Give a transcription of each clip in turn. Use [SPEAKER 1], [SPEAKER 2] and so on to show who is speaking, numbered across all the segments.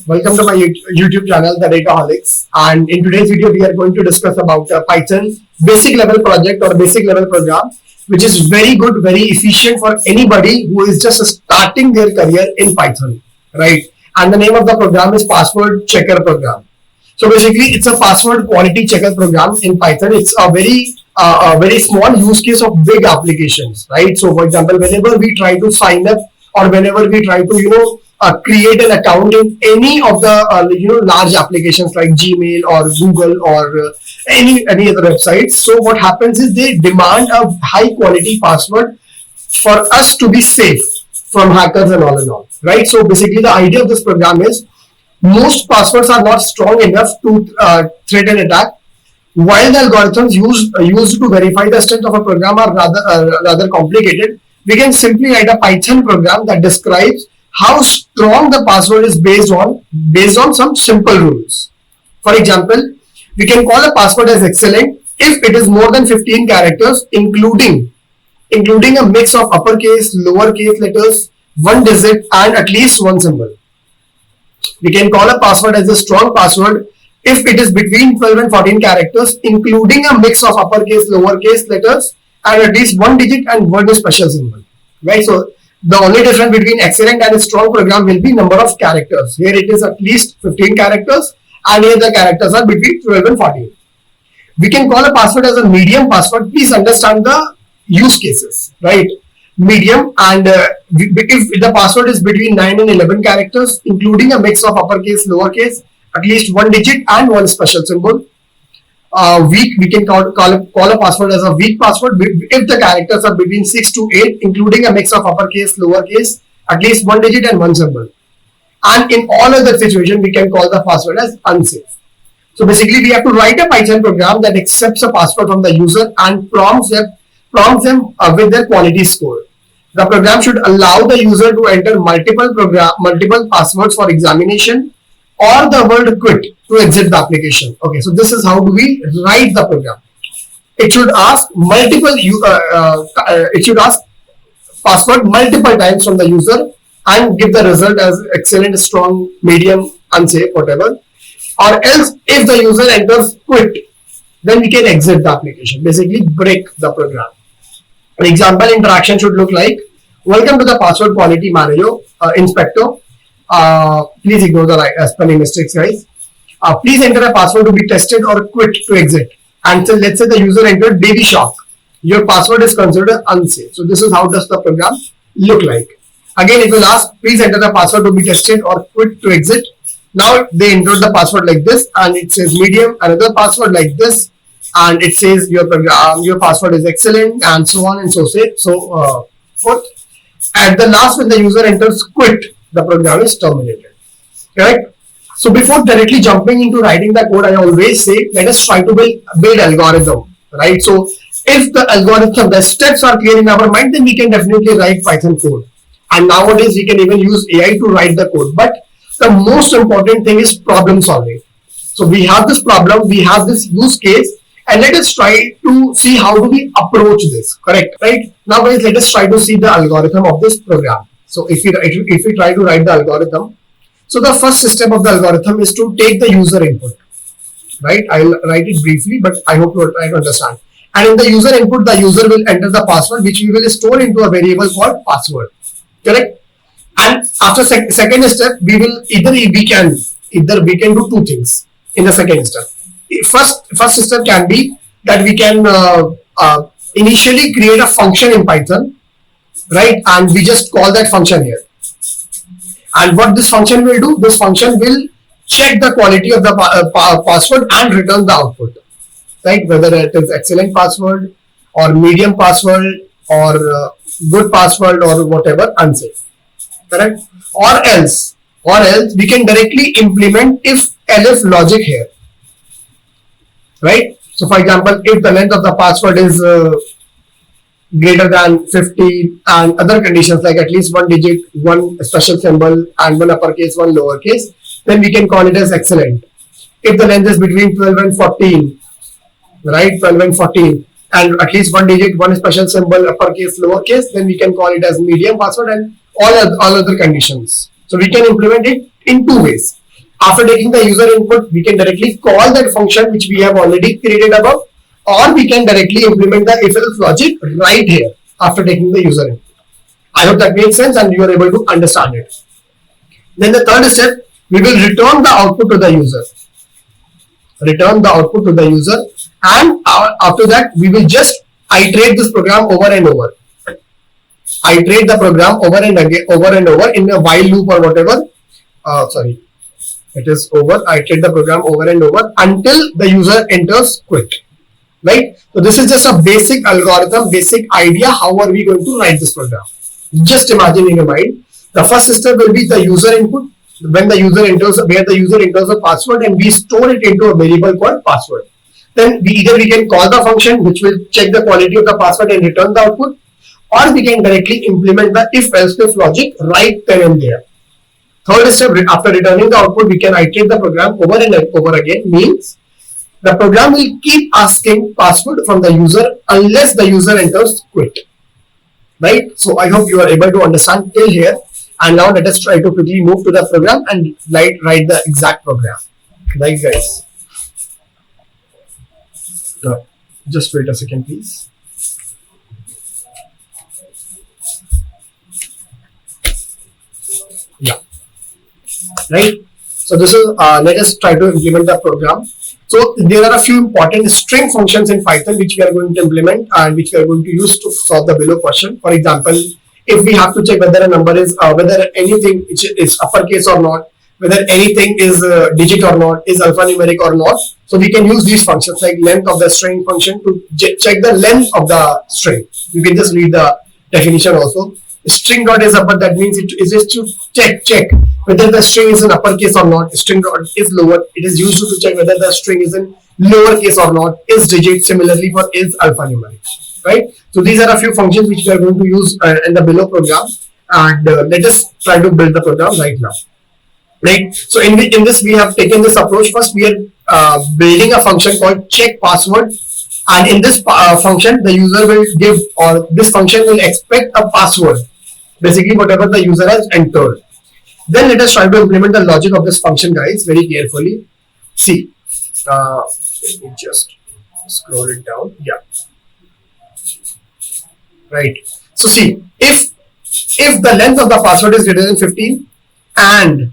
[SPEAKER 1] Welcome to my YouTube channel, the Dataholics. And in today's video, we are going to discuss about Python basic level project or basic level program, which is very good, very efficient for anybody who is just starting their career in Python, right? And the name of the program is password checker program. So basically, it's a password quality checker program in Python. It's a very small use case of big applications, right? So for example, whenever we try to sign up or whenever we try to create an account in any of the large applications like Gmail or Google or any other websites. So what happens is they demand a high quality password for us to be safe from hackers and all, right? So basically the idea of this program is most passwords are not strong enough to threat an attack, while the algorithms used to verify the strength of a program are rather complicated. We can simply write a Python program that describes how strong the password is based on some simple rules. For example, we can call a password as excellent if it is more than 15 characters, including a mix of uppercase, lowercase letters, one digit, and at least one symbol. We can call a password as a strong password if it is between 12 and 14 characters, including a mix of uppercase, lowercase letters, and at least one digit and one special symbol. Right? So the only difference between excellent and a strong program will be number of characters. Here it is at least 15 characters, and here the characters are between 12 and 14. We can call a password as a medium password. Please understand the use cases, right? Medium, and if the password is between 9 and 11 characters, including a mix of uppercase, lowercase, at least one digit and one special symbol. Weak, we can call a password as a weak password if the characters are between 6 to 8, including a mix of uppercase, lowercase, at least one digit and one symbol. And in all other situations, we can call the password as unsafe. So basically, we have to write a Python program that accepts a password from the user and prompts them with their quality score. The program should allow the user to enter multiple passwords for examination, or the word quit to exit the application. Okay, so this is how do we write the program. It should ask password multiple times from the user and give the result as excellent, strong, medium, unsafe, whatever. Or else, if the user enters quit, then we can exit the application, basically break the program. An example interaction should look like: welcome to the password quality manager, inspector. Please ignore the spelling mistakes, guys. Please enter a password to be tested or quit to exit. And so let's say the user entered baby shock. Your password is considered unsafe. So this is how does the program look like. Again, it will ask, please enter the password to be tested or quit to exit. Now they entered the password like this, and it says medium. Another password like this, and it says your password is excellent, and so on and so forth. At the last, when the user enters quit, the program is terminated. Correct? So before directly jumping into writing the code, I always say, let us try to build algorithm, right? So if the steps are clear in our mind, then we can definitely write Python code. And nowadays we can even use AI to write the code. But the most important thing is problem solving. So we have this problem, we have this use case, and let us try to see how do we approach this. Correct? Right? Now guys, let us try to see the algorithm of this program. So if we try to write the algorithm, so the first step of the algorithm is to take the user input, right? I'll write it briefly, but I hope you are trying to understand. And in the user input, the user will enter the password, which we will store into a variable called password, correct? And after second step, we can do two things in the second step. First step can be that we can initially create a function in Python, right? And we just call that function here. And what this function will do, this function will check the quality of the password and return the output, right? Whether it is excellent password or medium password or good password or whatever, unsafe, correct? Or else we can directly implement if-elif logic here, right? So for example, if the length of the password is greater than 50 and other conditions like at least one digit, one special symbol, and one uppercase, one lowercase, then we can call it as excellent. If the length is between 12 and 14, right, 12 and 14, and at least one digit, one special symbol, uppercase, lowercase, then we can call it as medium password, and all other conditions. So we can implement it in two ways. After taking the user input, we can directly call that function which we have already created above, or we can directly implement the if-else logic right here after taking the user input. I hope that makes sense and you are able to understand it. Then the third step, we will return the output to the user. Return the output to the user, and after that we will just iterate this program over and over. Iterate the program over and over in a while loop or whatever. It is over. Iterate the program over and over until the user enters quit. Right? So this is just a basic algorithm, basic idea. How are we going to write this program? Just imagine in your mind. The first step will be the user input. When the user enters, where the user enters a password, and we store it into a variable called password. Then we can call the function which will check the quality of the password and return the output, or we can directly implement the if-else logic right then and there. Third step, after returning the output, we can iterate the program over and over again. Means the program will keep asking password from the user unless the user enters quit. Right? So I hope you are able to understand till here. And now let us try to quickly move to the program and write the exact program. Right, guys? Just wait a second, please. Yeah. Right? So this is, let us try to implement the program. So there are a few important string functions in Python which we are going to implement and which we are going to use to solve the below question. For example, if we have to check whether a number is, whether anything is uppercase or not, whether anything is digit or not, is alphanumeric or not. So we can use these functions like length of the string function to check the length of the string. You can just read the definition also. String dot is upper, that means it is just to check whether the string is in uppercase or not. String dot is lower, it is used to check whether the string is in lowercase or not, is digit, similarly for is alphanumeric. Right? So these are a few functions which we are going to use in the below program, and let us try to build the program right now. Right? So in this we have taken this approach. First we are building a function called check password, and in this function the user will give, or this function will expect a password, basically whatever the user has entered. Then let us try to implement the logic of this function, guys, very carefully. See, let me just scroll it down. Yeah. Right. So see, if the length of the password is greater than 15 and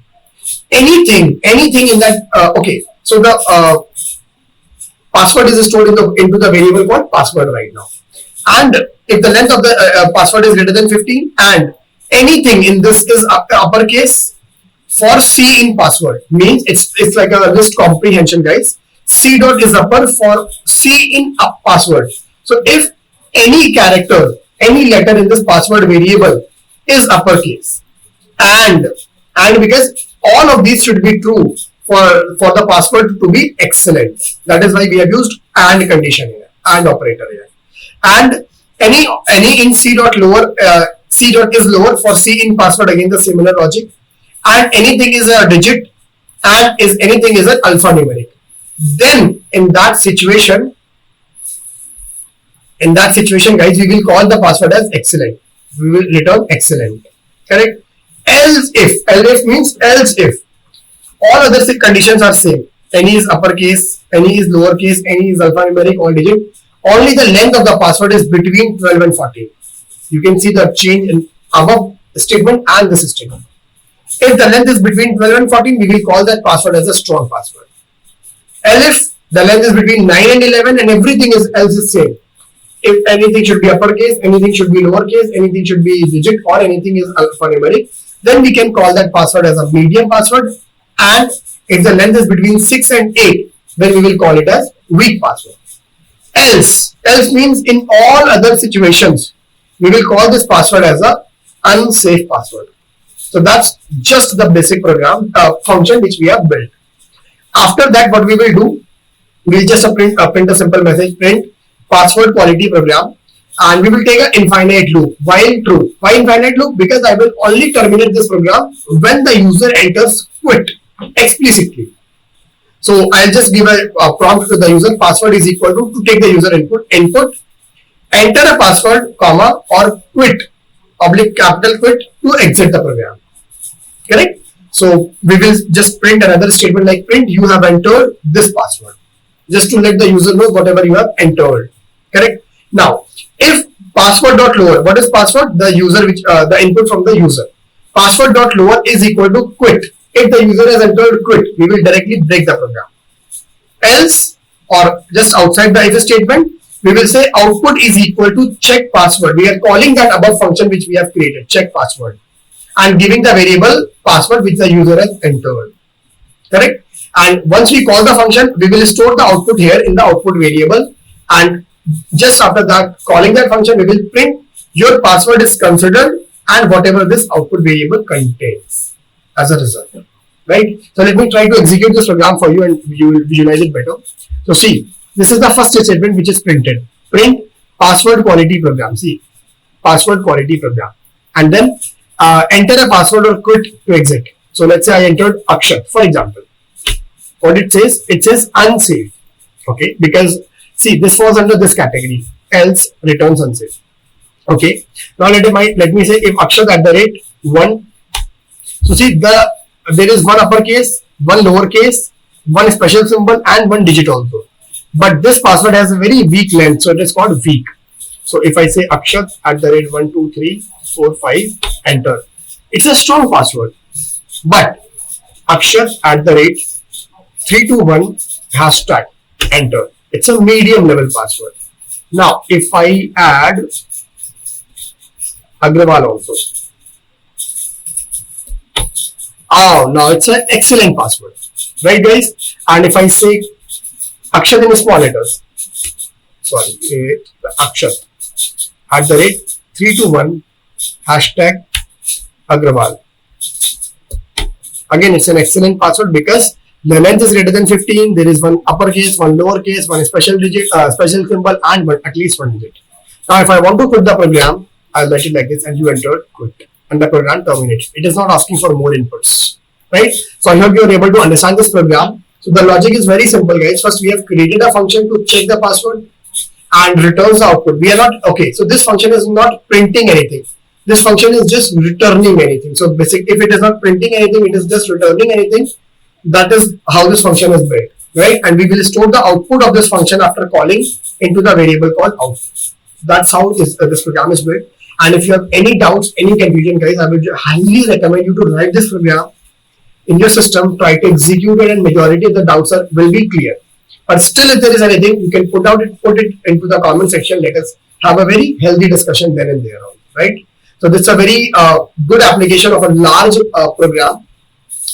[SPEAKER 1] anything in that, okay, so the password is stored into the variable called password right now, and if the length of the password is greater than 15 and anything in this is uppercase for C in password, means it's like a list comprehension, guys. C dot is upper for C in password. So if any character, any letter in this password variable is uppercase, and because all of these should be true for the password to be excellent, that is why we have used AND condition here, AND operator here. And any in C dot lower, C dot is lower for C in password, again the similar logic, and anything is a digit and anything is an alphanumeric. Then in that situation, guys, we will call the password as excellent. We will return excellent. Correct? Else if means else if all other conditions are same. Any is uppercase, any is lowercase, any is alphanumeric, all digit. Only the length of the password is between 12 and 14. You can see the change in above statement and this statement. If the length is between 12 and 14, we will call that password as a strong password. Else the length is between 9 and 11 and everything else is same. If anything should be uppercase, anything should be lowercase, anything should be digit, or anything is alphanumeric, then we can call that password as a medium password. And if the length is between 6 and 8, then we will call it as weak password. Else means in all other situations, we will call this password as a unsafe password. So that's just the basic program function which we have built. After that, what we will do, we will just print a simple message, print password quality program, and we will take an infinite loop while true. Why infinite loop? Because I will only terminate this program when the user enters quit explicitly. So I'll just give a prompt to the user, password is equal to take the user input, enter a password, comma, or quit, public capital quit, to exit the program. Correct? So we will just print another statement like print you have entered this password, just to let the user know whatever you have entered. Correct? Now, if password.lower, what is password? The user which the input from the user. Password.lower is equal to quit. If the user has entered quit, we will directly break the program. Else, or just outside the if statement, we will say output is equal to check password. We are calling that above function which we have created, check password, and giving the variable password which the user has entered. Correct? And once we call the function, we will store the output here in the output variable, and just after that, calling that function, we will print your password is considered and whatever this output variable contains as a result. Right? So let me try to execute this program for you and you will visualize it better. So see, this is the first statement which is printed. Print password quality program. See, password quality program. And then enter a password or quit to exit. So let's say I entered Akshat, for example. What it says? It says unsafe. Okay, because see, this falls under this category. Else returns unsafe. Okay. Now let me say if Akshat at the rate 1. So see, there is one uppercase, one lowercase, one special symbol, and one digit also. But this password has a very weak length, so it is called weak. So if I say Akshat at the rate 1, 2, 3, 4, 5, enter. It's a strong password. But Akshat at the rate 321 hashtag, enter. It's a medium level password. Now, if I add Agrawal also. Oh, now it's an excellent password. Right, guys? And if I say Akshat in small letters, sorry, Akshat at the rate 321 hashtag Agrawal. Again, it's an excellent password because the length is greater than 15. There is one uppercase, one lowercase, one special digit, special symbol, and at least one digit. Now, if I want to quit the program, I'll write it like this, and you enter quit, and the program terminates. It is not asking for more inputs, right? So I hope you are able to understand this program. So the logic is very simple, guys. First, we have created a function to check the password and returns the output. We are not okay. So this function is not printing anything. This function is just returning anything. So basically, if it is not printing anything, it is just returning anything. That is how this function is built, right? And we will store the output of this function after calling into the variable called output. That's how this program is built. And if you have any doubts, any confusion, guys, I would highly recommend you to write this program in your system, try to execute it, and majority of the doubts will be clear. But still, if there is anything, you can put it into the comment section. Let us have a very healthy discussion then and there, right? So this is a very good application of a large program.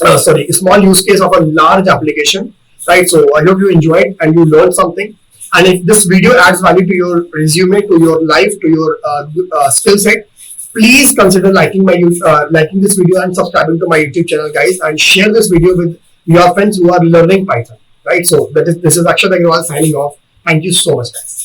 [SPEAKER 1] A small use case of a large application, right? So I hope you enjoyed and you learned something. And if this video adds value to your resume, to your life, to your skill set, please consider liking this video and subscribing to my YouTube channel, guys, and share this video with your friends who are learning Python, right? So this is Akshatagrawal signing off. Thank you so much, guys.